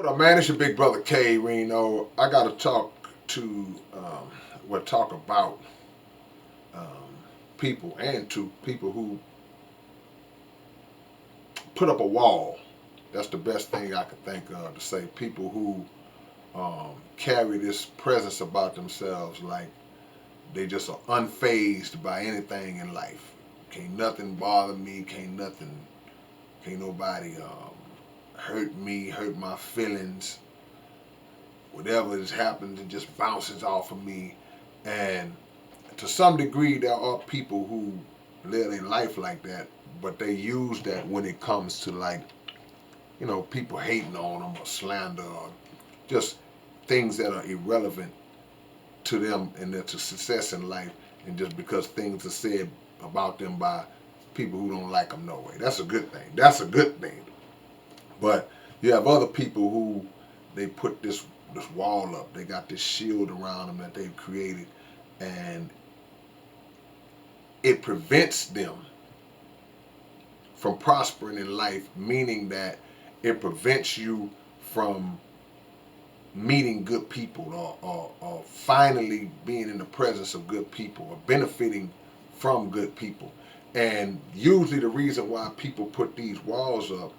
What up, man? It's your big brother K-Rino. I got to talk about people and to people who put up a wall. That's the best thing I could think of to say. People who carry this presence about themselves like they just are unfazed by anything in life. Can't nothing bother me. Can't nobody hurt me, hurt my feelings. Whatever has happened, it just bounces off of me. And to some degree, there are people who live their life like that, but they use that when it comes to people hating on them or slander or just things that are irrelevant to them and their success in life, and just because things are said about them by people who don't like them no way. That's a good thing. That's a good thing. But you have other people who they put this wall up. They got this shield around them that they've created, and it prevents them from prospering in life, meaning that it prevents you from meeting good people or finally being in the presence of good people or benefiting from good people. And usually the reason why people put these walls up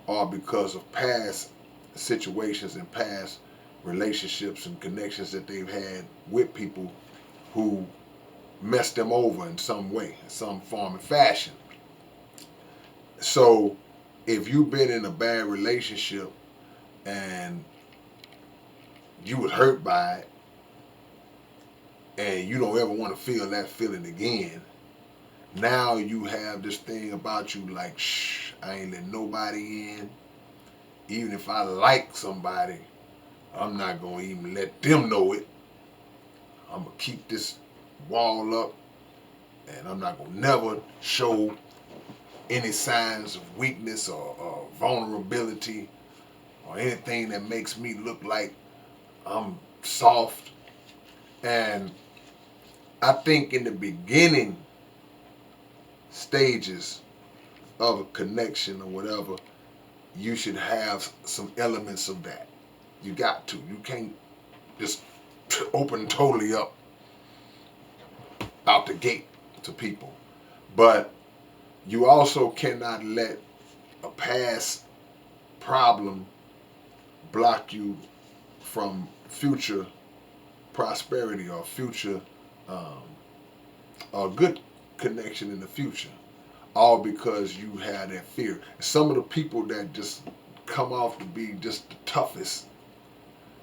are because of past situations and past relationships and connections that they've had with people who messed them over in some way, in some form and fashion. So if you've been in a bad relationship and you was hurt by it and you don't ever want to feel that feeling again, now you have this thing about you like, shh, I ain't letting nobody in. Even if I like somebody, I'm not going to even let them know it. I'm going to keep this wall up, and I'm not going to never show any signs of weakness or vulnerability or anything that makes me look like I'm soft. And I think in the beginning stages of a connection or whatever, you should have some elements of that. You got to. You can't just open totally up out the gate to people. But you also cannot let a past problem block you from future prosperity or future a good connection in the future, all because you have that fear. Some of the people that just come off to be just the toughest,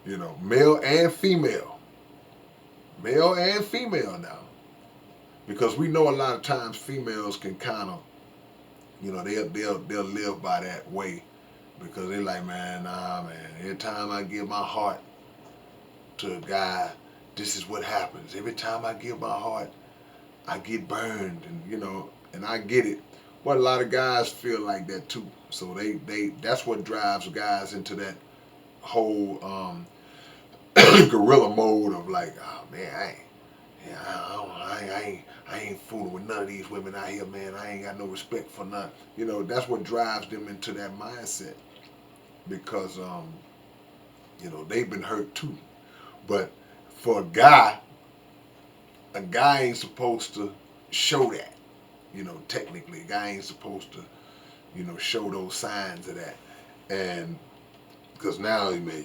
male and female now, because we know a lot of times females can kind of, they'll live by that way, because they're like, man, nah, man, every time I give my heart to a guy, this is what happens. Every time I give my heart, I get burned, and I get it. But a lot of guys feel like that too. So they that's what drives guys into that whole gorilla mode of like, oh man, I ain't fooling with none of these women out here, man. I ain't got no respect for none. That's what drives them into that mindset, because they've been hurt too. But for a guy ain't supposed to show that. Technically, a guy ain't supposed to, show those signs of that. And because now, man,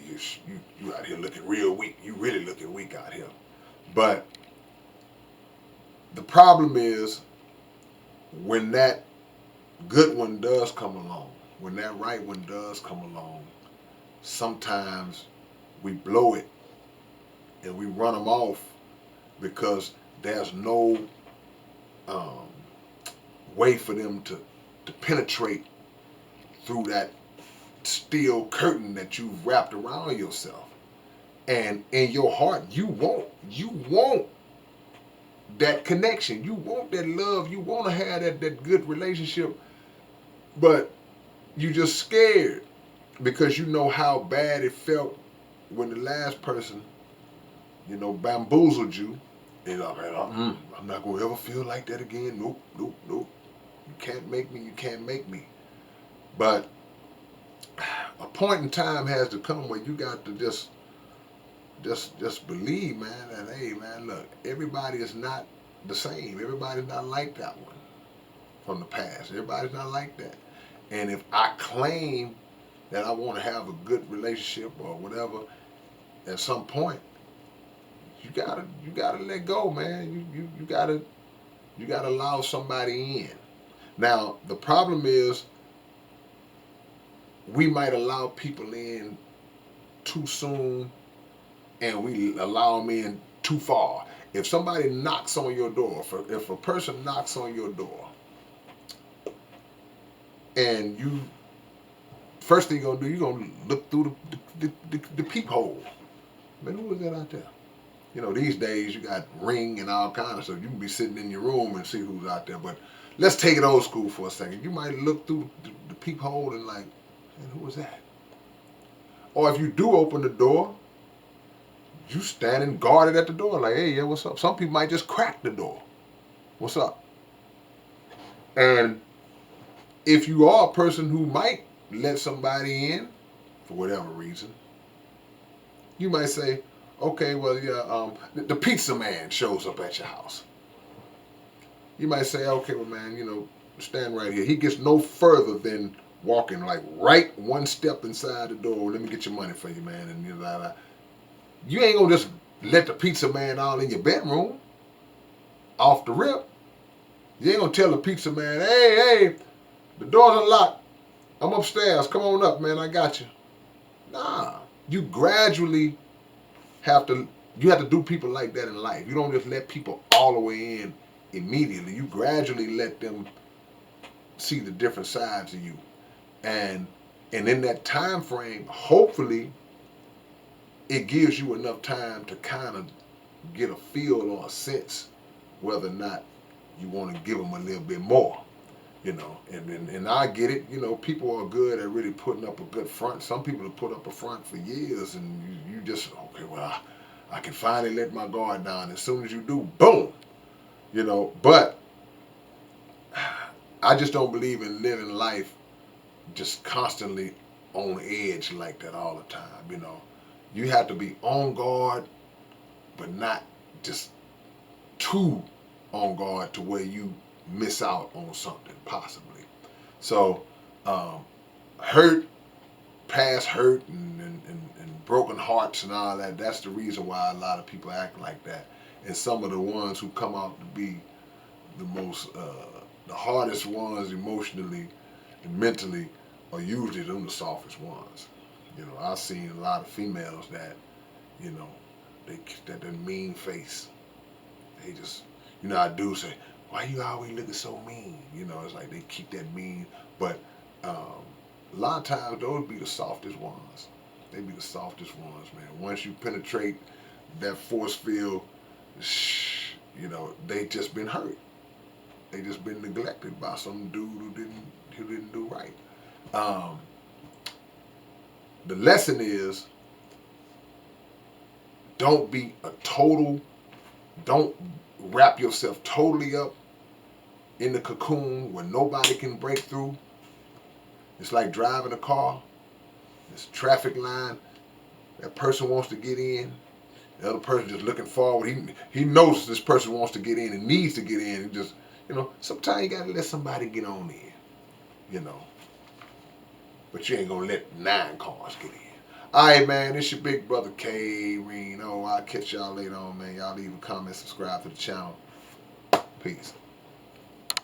you out here looking real weak. You really looking weak out here. But the problem is when that good one does come along, when that right one does come along, sometimes we blow it and we run them off because there's no way for them to penetrate through that steel curtain that you've wrapped around yourself. And in your heart, you want that connection. You want that love. You want to have that good relationship, but you just scared because you know how bad it felt when the last person, bamboozled you. And I'm not going to ever feel like that again. Nope. You can't make me. But a point in time has to come where you got to just believe, man, that hey, man, look, everybody is not the same. Everybody's not like that one from the past. Everybody's not like that. And if I claim that I want to have a good relationship or whatever, at some point, you gotta let go, man. You gotta allow somebody in. Now the problem is we might allow people in too soon, and we allow them in too far. If somebody knocks on your door, if a person knocks on your door, and you first thing you're gonna do, you're gonna look through the peephole. Man, who is that out there? You know, these days you got Ring and all kinds of stuff. You can be sitting in your room and see who's out there. But let's take it old school for a second. You might look through the peephole and like, man, who was that? Or if you do open the door, you standing guarded at the door like, hey, yeah, what's up? Some people might just crack the door. What's up? And if you are a person who might let somebody in for whatever reason, you might say, okay, well, yeah, the pizza man shows up at your house. You might say, okay, well, man, stand right here. He gets no further than walking like right one step inside the door. Let me get your money for you, man. And you ain't gonna just let the pizza man all in your bedroom off the rip. You ain't gonna tell the pizza man, hey, the door's unlocked. I'm upstairs. Come on up, man. I got you. Nah. You gradually have to do people like that in life. You don't just let people all the way in immediately. You gradually let them see the different sides of you. And in that time frame, hopefully it gives you enough time to kind of get a feel or a sense whether or not you want to give them a little bit more. And I get it. People are good at really putting up a good front. Some people have put up a front for years, and you just, okay, well, I can finally let my guard down. As soon as you do, boom. But I just don't believe in living life just constantly on edge like that all the time. You have to be on guard, but not just too on guard to where you miss out on something possibly. So past hurt and broken hearts and all that, that's the reason why a lot of people act like that. And some of the ones who come out to be the hardest ones emotionally and mentally are usually them the softest ones. I've seen a lot of females that, that mean face. They just, I do say, why you always looking so mean? It's like they keep that mean. But a lot of times those be the softest ones. They be the softest ones, man. Once you penetrate that force field, they just been hurt. They just been neglected by some dude who didn't do right. The lesson is, don't wrap yourself totally up in the cocoon where nobody can break through. It's like driving a car. This traffic line. That person wants to get in. The other person just looking forward. He knows this person wants to get in and needs to get in. And just, sometimes you gotta let somebody get on in. But you ain't gonna let 9 cars get in. Alright, man, it's your big brother K-Rino. I'll catch y'all later on, man. Y'all leave a comment, subscribe to the channel. Peace.